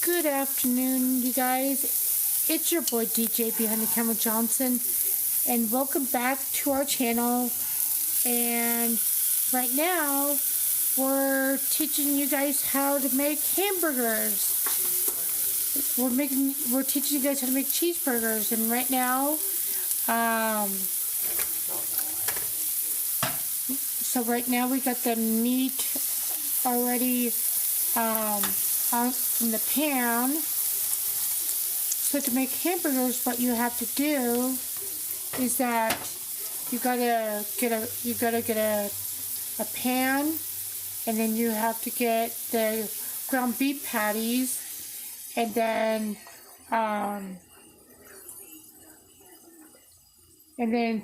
Good afternoon, you guys. It's your boy DJ behind the camera Johnson, and welcome back to our channel. And right now, we're teaching you guys how to make hamburgers. We're teaching you guys how to make cheeseburgers, and right now, so right now we got the meat already in the pan. So to make hamburgers, what you have to do is that you gotta get a pan, and then you have to get the ground beef patties, and then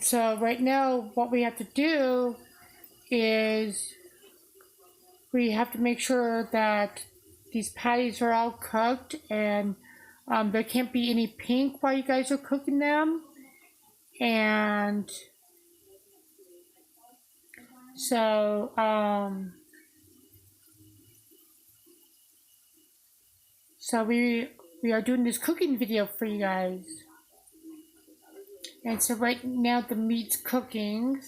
so right now what we have to do is we have to make sure that these patties are all cooked, and there can't be any pink while you guys are cooking them. And so we are doing this cooking video for you guys. And so right now the meat's cooking.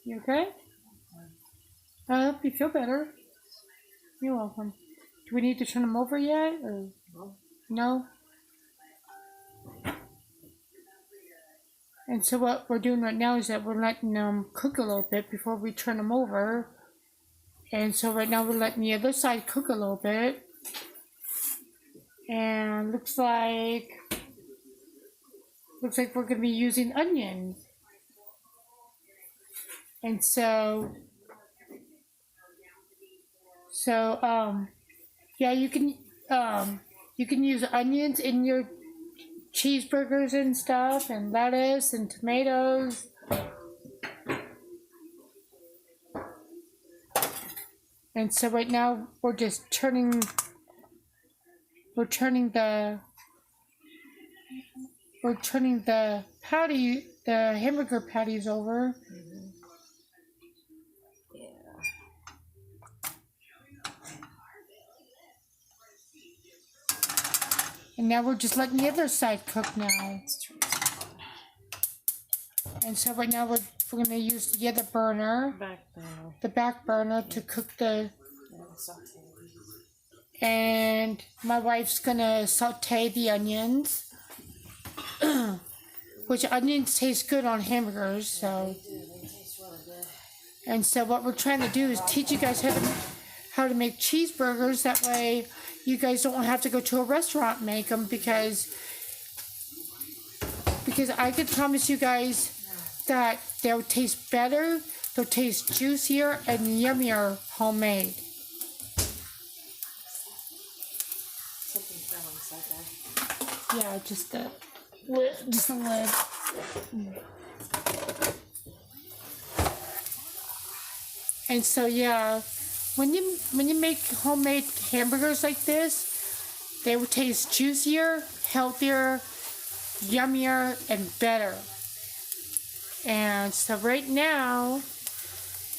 You okay? I hope you feel better. You're welcome. Do we need to turn them over yet? Or no? And so what we're doing right now is that we're letting them cook a little bit before we turn them over. And so right now we're letting the other side cook a little bit. And looks like we're going to be using onions. And so yeah, you can use onions in your cheeseburgers and stuff, and lettuce and tomatoes. And so right now we're just turning the hamburger patties over. And now we're just letting the other side cook now. And so right now we're going to use the other burner, the back burner, to cook the. And my wife's going to saute the onions, which onions taste good on hamburgers. So. And so what we're trying to do is teach you guys how to make cheeseburgers. That way you guys don't have to go to a restaurant and make them, because I can promise you guys that they'll taste better, they'll taste juicier and yummier homemade. Yeah, just a lid. And so yeah, when you make homemade hamburgers like this, they will taste juicier, healthier, yummier, and better. And so right now,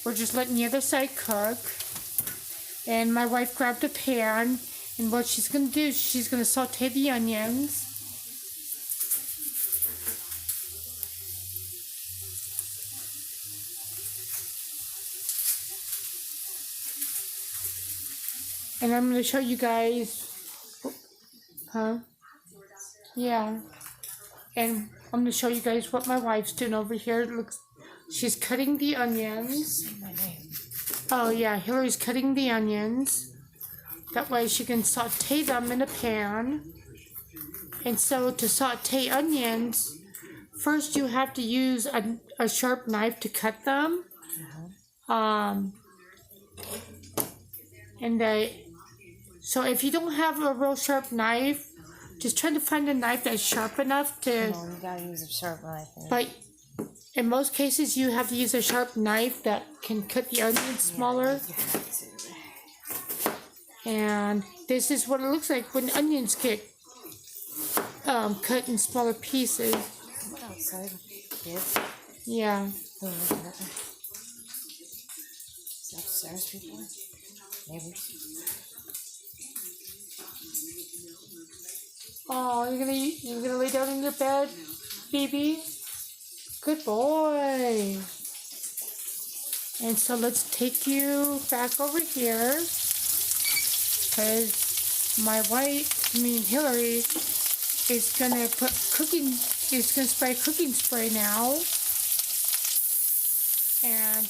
we're just letting the other side cook. And my wife grabbed a pan, and what she's going to do is she's going to saute the onions. And I'm going to show you guys, yeah, and I'm going to show you guys what my wife's doing over here. She's cutting the onions. Oh yeah, Hillary's cutting the onions. That way she can saute them in a pan. And so to saute onions, first you have to use a sharp knife to cut them. So if you don't have a real sharp knife, just try to find a knife that's sharp enough to. No, you gotta use a sharp knife. But in most cases, you have to use a sharp knife that can cut the onions smaller. And this is what it looks like when onions get cut in smaller pieces. Outside. Kids. Yeah. Who live there? Is that upstairs people? Neighbors. Oh, you're gonna lay down in your bed, baby. Good boy. And so let's take you back over here, because my Hillary is gonna spray cooking spray now. And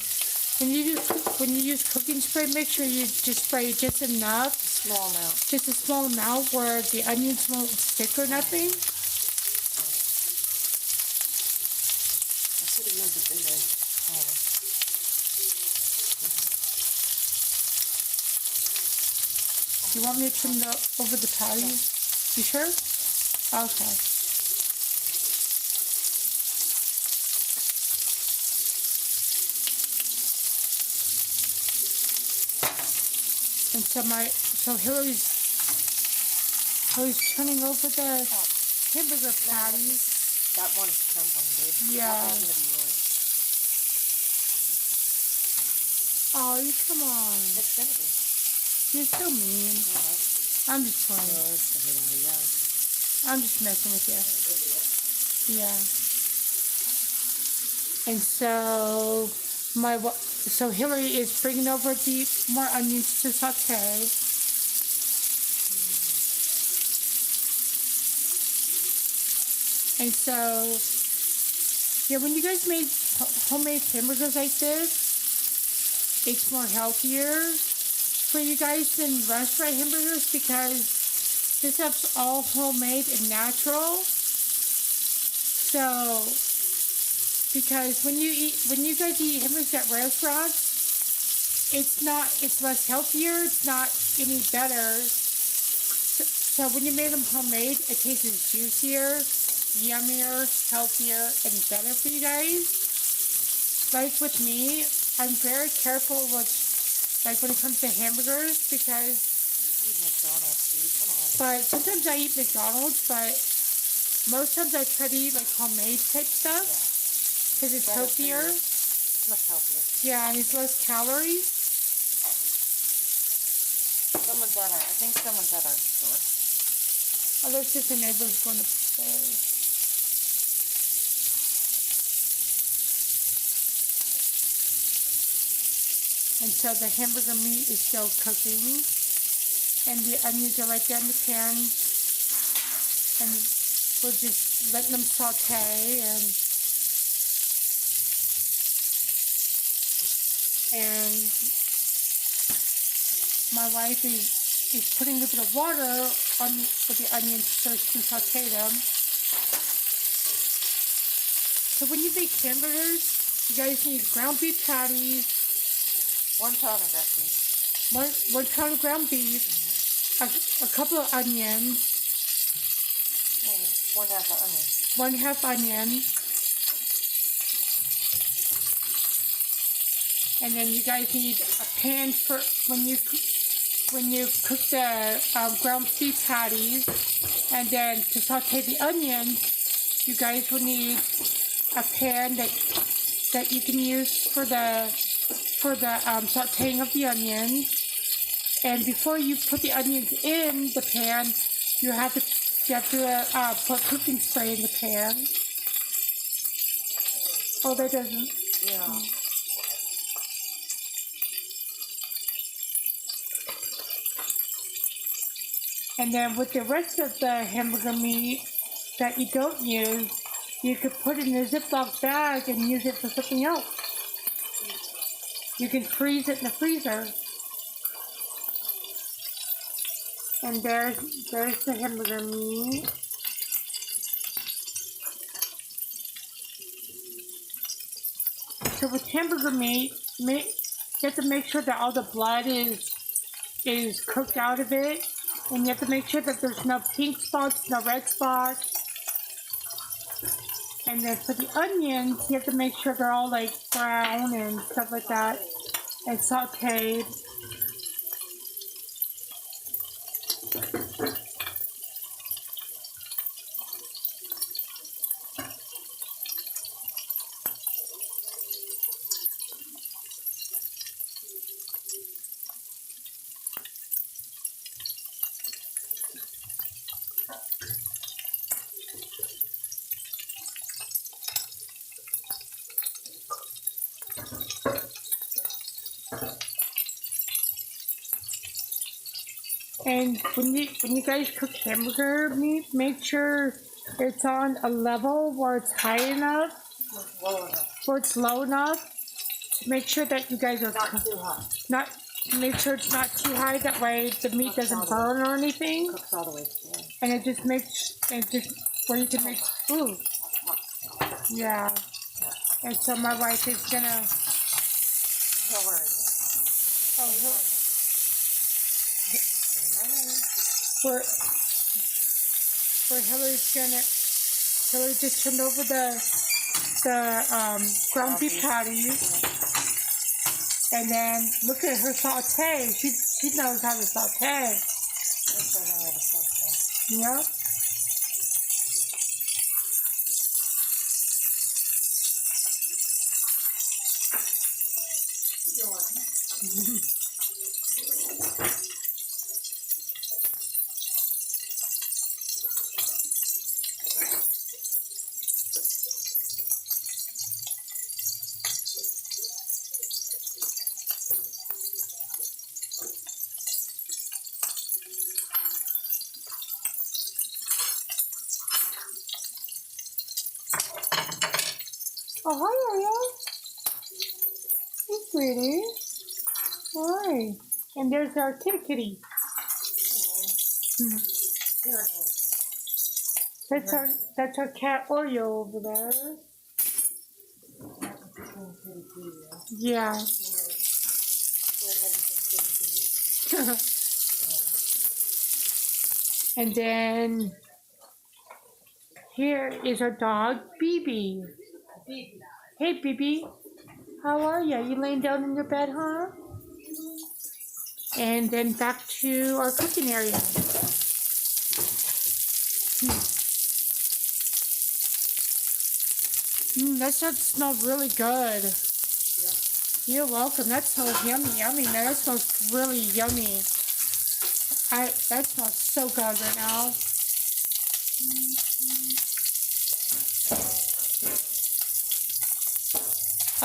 when you use cooking spray, make sure you just spray just enough, Small amount. just a small amount where the onions won't stick or nothing. I should have used a bigger. You want me to trim over the patty? You sure? Okay. And so Hillary's turning over the hamburger patties. That one's crumbling, babe. Yeah. That one's gonna be yours. Oh, you come on. It's gonna be. You're so mean. I'm just playing. I'm just messing with you. Yeah. And so Hillary is bringing over the more onions to saute. And so, yeah, when you guys make homemade hamburgers like this, it's more healthier for you guys than restaurant hamburgers, because this stuff's all homemade and natural. So, because when you guys eat hamburgers at restaurants, it's less healthier, it's not any better. So when you made them homemade, it tastes juicier, yummier, healthier, and better for you guys. Like with me, I'm very careful with, like, when it comes to hamburgers, because McDonald's, dude. Come on. but sometimes I eat McDonald's, but most times I try to eat like homemade type stuff, because it's Better for healthier. you. Much healthier. Yeah, and it's less calories. I think someone's at our store. Oh, that's just the neighbors going upstairs. And so the hamburger meat is still cooking, and the onions are right there in the pan, and we're just letting them saute, and my wife is putting a little bit of water on with the onions so she can saute them. So when you make hamburgers, you guys need ground beef patties, 1 pound of that beef. one pound of ground beef, a couple of onions, 1/2 onion. 1/2 onion, and then you guys need a pan for when you cook the ground beef patties, and then to saute the onions, you guys will need a pan that you can use for the sauteing of the onions. And before you put the onions in the pan, you have to put cooking spray in the pan. Oh, that doesn't. Yeah. And then with the rest of the hamburger meat that you don't use, you could put it in a Ziploc bag and use it for something else. You can freeze it in the freezer. And there's the hamburger meat. So with hamburger meat, you have to make sure that all the blood is cooked out of it. And you have to make sure that there's no pink spots, no red spots. And then for the onions, you have to make sure they're all like brown and stuff like that, and sauteed. And when you guys cook hamburger meat, make sure it's on a level where it's high enough, Low enough. where it's low enough to make sure that you guys are Not too hot. not make sure it's not too high. That way the meat doesn't burn or anything, Cooks all the way through. and it just makes it just where you can make food. Yeah. And so my wife is gonna. Where is Oh, it? where Hillary's gonna. Hillary just turned over the ground beef patties, and then look at her saute. She knows how to saute. Yep. Oh, hi, Ariel. Hey, sweetie. Hi. And there's our kitty. That's our cat Oreo over there. Yeah. And then here is our dog, BB. Hey, BB. How are you? You laying down in your bed, huh? And then back to our cooking area. That should smell really good. You're welcome. That smells yummy. Man, that smells really yummy. That smells so good right now.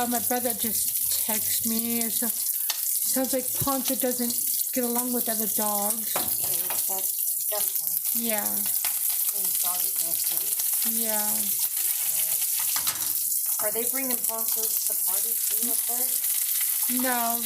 My brother just texted me. Sounds like Poncho doesn't get along with other dogs. Yeah. Yeah. Are they bringing Poncho to the party too up there? No.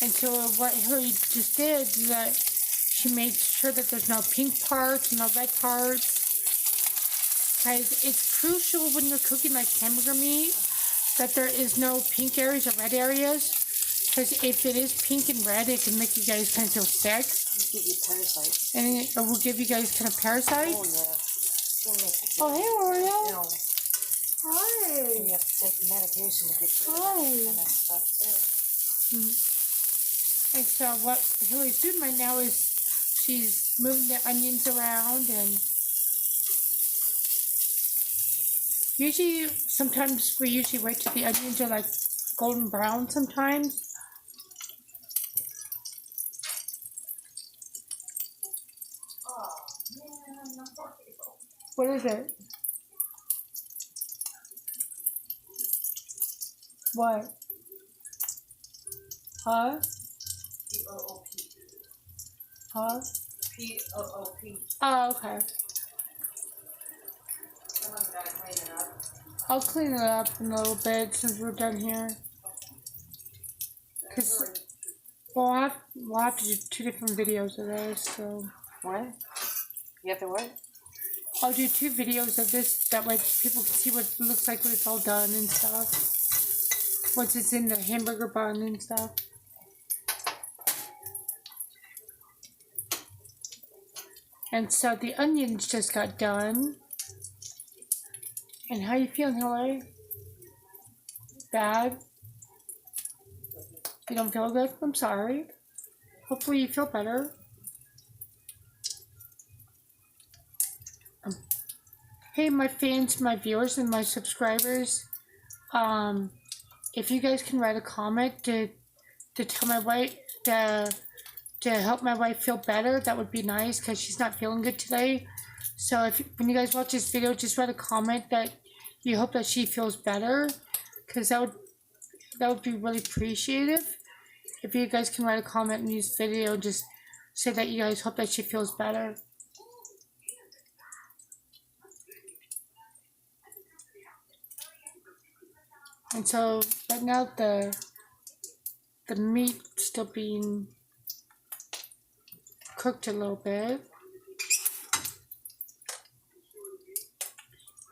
And so what Hillary just did is that she made sure that there's no pink parts, no red parts. Guys, it's crucial when you're cooking like hamburger meat that there is no pink areas or red areas. Because if it is pink and red, it can make you guys kind of feel sick. It'll give you parasites. And it will give you guys kind of parasites. Oh, yeah. Oh, hey, Oreo. You know, Hi. and you have to take medication to get rid of that kind of stuff, too. And so what Hillary's doing right now is she's moving the onions around, and sometimes we usually wait till the onions are like golden brown sometimes. What is it? What? Huh? P-O-O-P. Huh? P-O-O-P. Oh, okay. Someone's got to clean it up. I'll clean it up in a little bit since we're done here. We'll have to do 2 different videos of this, so. What? You have to what? I'll do 2 videos of this, that way people can see what it looks like when it's all done and stuff. Once it's in the hamburger bun and stuff. And so the onions just got done. And how you feeling, Hillary? Bad? You don't feel good? I'm sorry. Hopefully you feel better. Hey, my fans, my viewers, and my subscribers. If you guys can write a comment to tell my wife to to help my wife feel better. That would be nice because she's not feeling good today. So if when you guys watch this video, just write a comment that you hope that she feels better, because that would be really appreciative. If you guys can write a comment in this video, just say that you guys hope that she feels better. And so right now the meat still being cooked a little bit.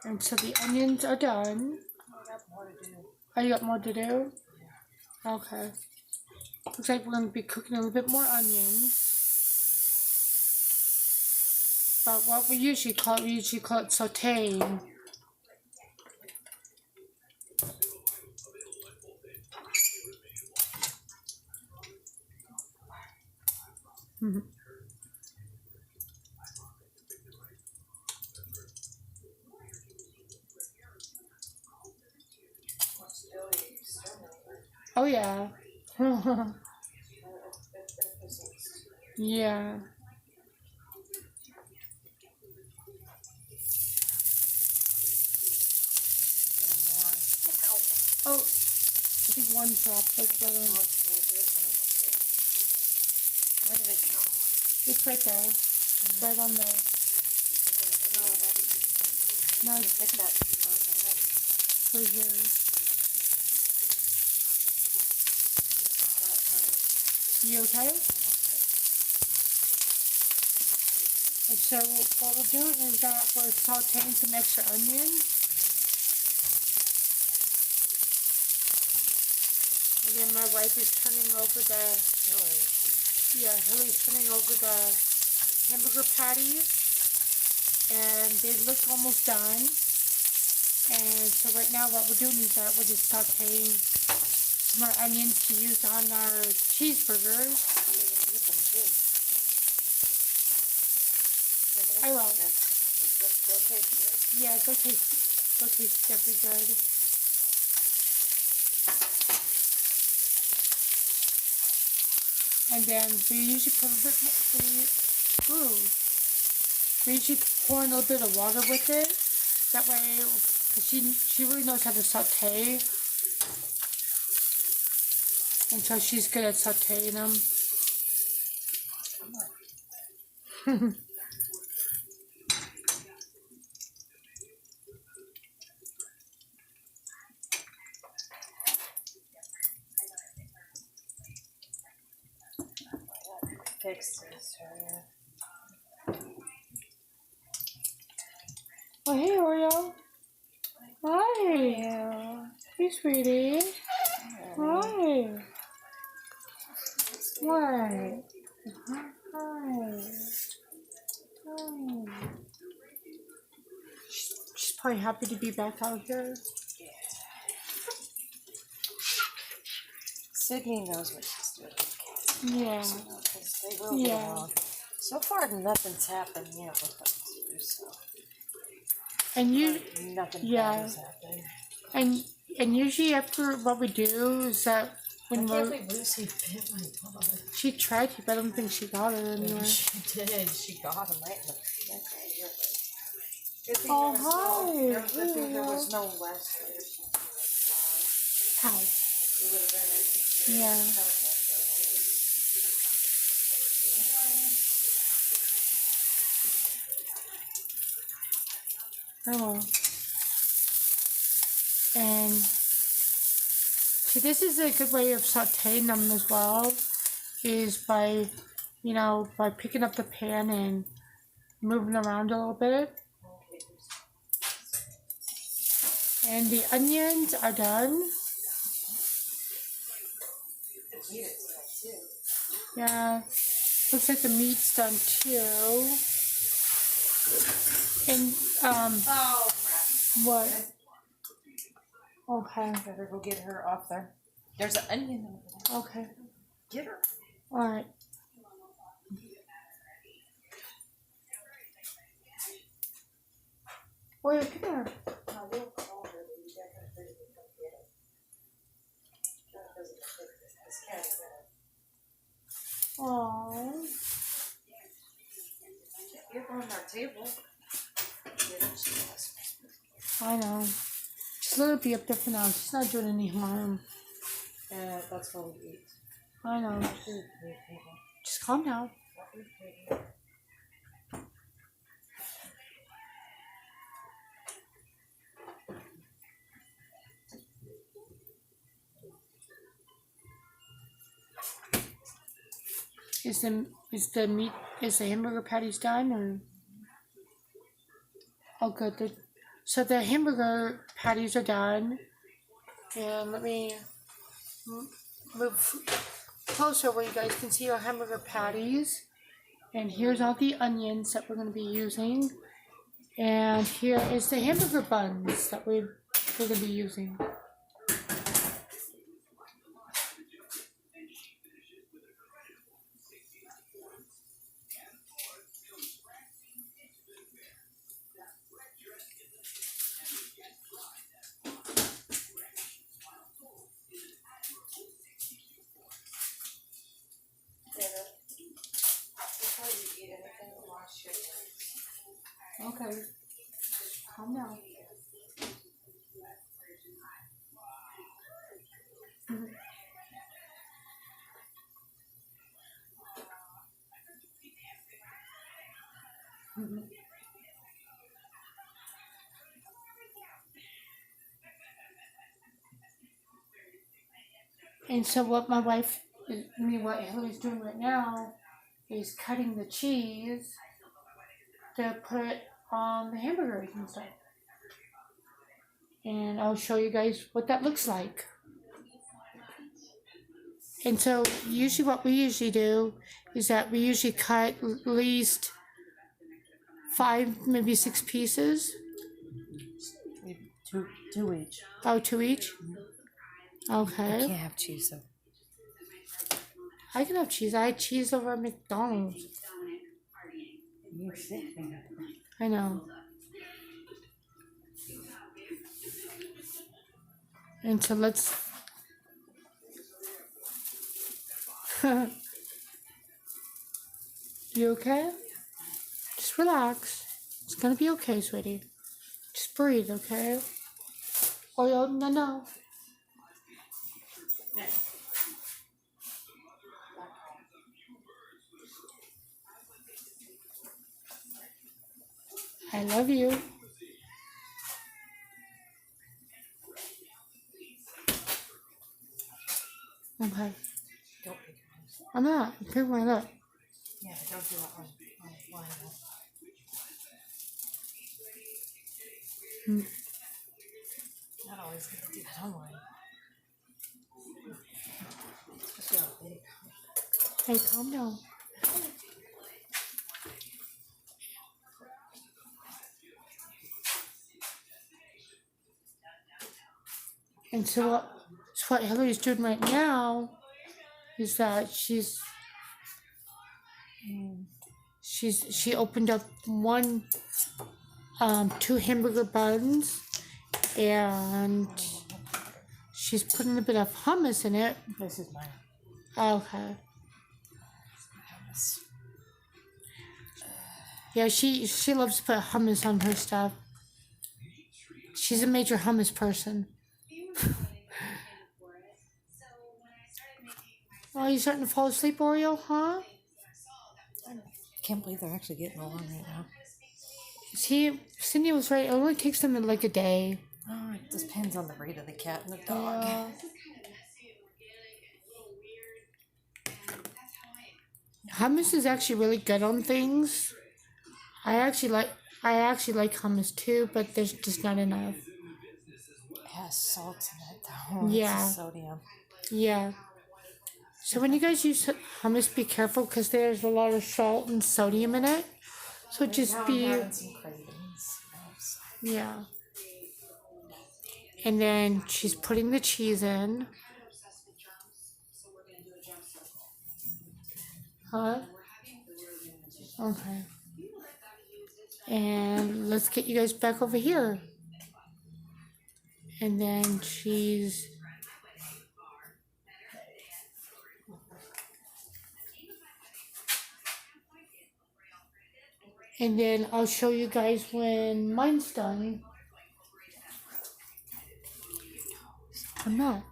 And so the onions are done. I got more to do. Oh, you got more to do? Okay. Looks like we're going to be cooking a little bit more onions. But what we usually call it sauteing. Oh yeah. Yeah. Oh, I think one drop was better. Where did it go? It's right there. Right on there. No, it's Pick that. right here. You okay? And so what we're doing is that we're sauteing some extra onions. And then my wife is turning over Hillary's turning over the hamburger patties. And they look almost done. And so right now what we're doing is that we're just sauteing some more onions to use on our cheeseburgers. I will. They'll taste good. Yeah, they'll taste definitely good. And then we usually put a bit more, we usually pour in a little bit of water with it. That way, because she really knows how to saute. And so she's good at sauteing them. Fix this. Oh, hey, Oreo. Hi. Hey, sweetie. Hi. What? Hi. She's probably happy to be back out here. Sydney knows what she's doing. Yeah. Because they will get along. So far, nothing's happened yet with them too, so. And you, Nothing bad has happened. and usually after what we do is that when I can't believe Lucy bit my dog. she tried to, but I don't think she got it anywhere. She did. She got him right in the neck right here. Good thing Oh, there hi. was good thing there was no less there. How? You would have been Yeah. Oh. And see, this is a good way of sauteing them as well, is by, by picking up the pan and moving around a little bit. And the onions are done. Yeah, looks like the meat's done too. And Oh, what? Okay. better go get her off there. There's an onion over there. Okay. Get her. All right. Oh, yeah, come here. No, we'll call her, but we definitely come get her. This cat's Aww. table. I know. Just let her be up there for now. She's not doing any harm. That's what we eat. I know. Just calm down. Is the hamburger patties done or? Oh, good. So the hamburger patties are done, and let me move closer where you guys can see our hamburger patties. And here's all the onions that we're going to be using, and here is the hamburger buns that we're going to be using. Before you eat anything, wash your hands. Okay, calm down. And so what what Hillary's doing right now is cutting the cheese to put on the hamburgers and stuff. And I'll show you guys what that looks like. And so usually what we usually do is that we usually cut at least 5, maybe 6 pieces. Two each. Oh, 2 each? I Okay. can't have cheese though. I can have cheese. I had cheese over at McDonald's. You're sick. I know. And so let's... You okay? Just relax. It's gonna be okay, sweetie. Just breathe, okay? Oh, no. I love you. Okay. Don't pick your nose. I'm not. I'm picking my lip. Yeah, but don't do that one. One. Not always gonna do that online. Especially on video. Hey, calm down. And so what Hillary's doing right now is that she opened up 2 hamburger buns, and she's putting a bit of hummus in it. This is mine. Okay. Hummus. Yeah, she loves to put hummus on her stuff. She's a major hummus person. Oh, you starting to fall asleep, Oreo, huh? I can't believe they're actually getting along right now. See, Cindy was right. It only takes them like a day. Oh, it just depends on the breed of the cat and the dog. Hummus is actually really good on things. I actually like hummus too, but there's just not enough. It has salt in it though. Yeah. It's sodium. Yeah. So when you guys use hummus, be careful because there's a lot of salt and sodium in it. So just Now be... I'm having some cravings. Yeah. And then she's putting the cheese in. Huh? Okay. And let's get you guys back over here. And then she's... And then I'll show you guys when mine's done. I'm not.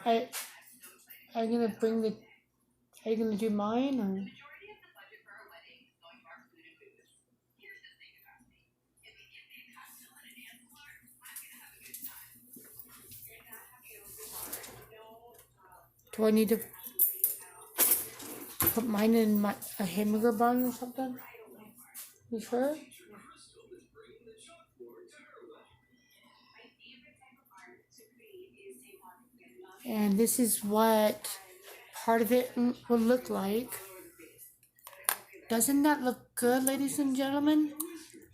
Are you gonna bring the? Are you gonna do mine or? Do I need to put mine in a hamburger bun or something? You sure? And this is what part of it will look like. Doesn't that look good, ladies and gentlemen?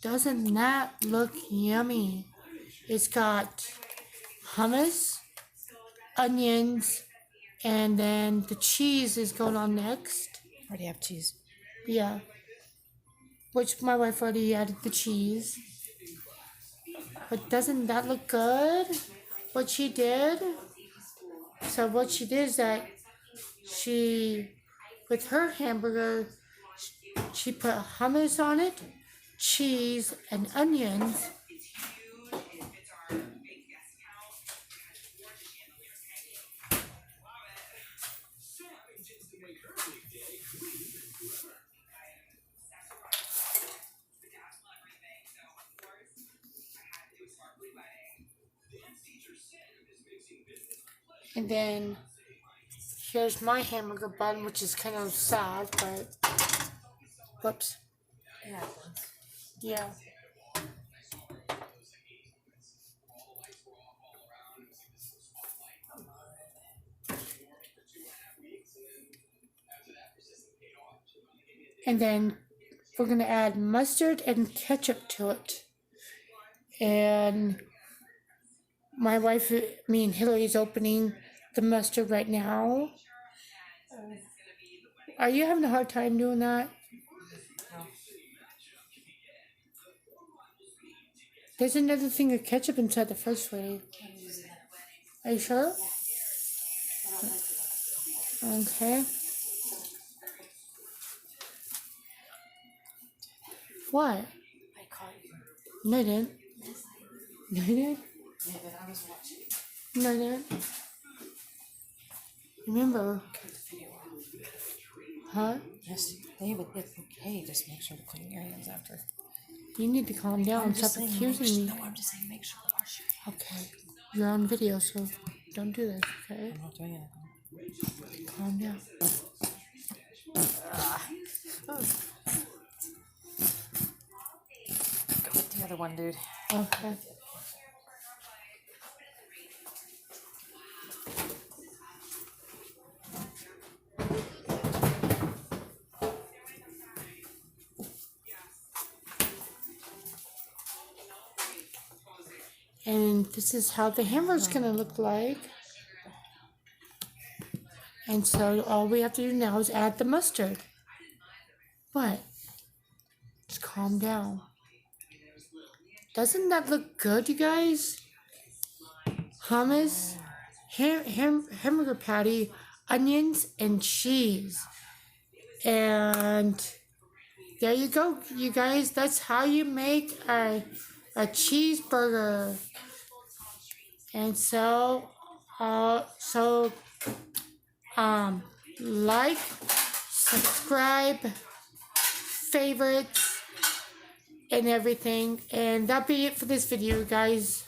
Doesn't that look yummy? It's got hummus, onions, and then the cheese is going on next. Already have cheese. Yeah. Which my wife already added the cheese. But doesn't that look good? What she did? So what she did is that she, with her hamburger, she put hummus on it, cheese, and onions. And then here's my hamburger bun, which is kind of sad, but whoops. Yeah. Yeah. And then we're gonna add mustard and ketchup to it. And my wife, me and Hillary's opening the mustard right now. Are you having a hard time doing that? No. There's another thing of ketchup inside the first way. Are you sure? Okay. What? I caught you. No, I didn't. No, I didn't. Yeah, but I was watching. No, I didn't. Remember? Cut the video off. Huh? Just leave it. It's okay. Just make sure to clean your hands after. You need to calm down and stop accusing me. No, I'm just saying make sure to wash your hands. Okay. You're on video, so don't do this, okay? I'm not doing anything. Calm down. Go get the other one, dude. Okay. And this is how the hamburger's gonna look like. And so all we have to do now is add the mustard. What? Just calm down. Doesn't that look good, you guys? Hummus, hamburger patty, onions, and cheese. And there you go, you guys. That's how you make a cheeseburger. And so, like, subscribe, favorites, and everything. And that'll be it for this video, guys.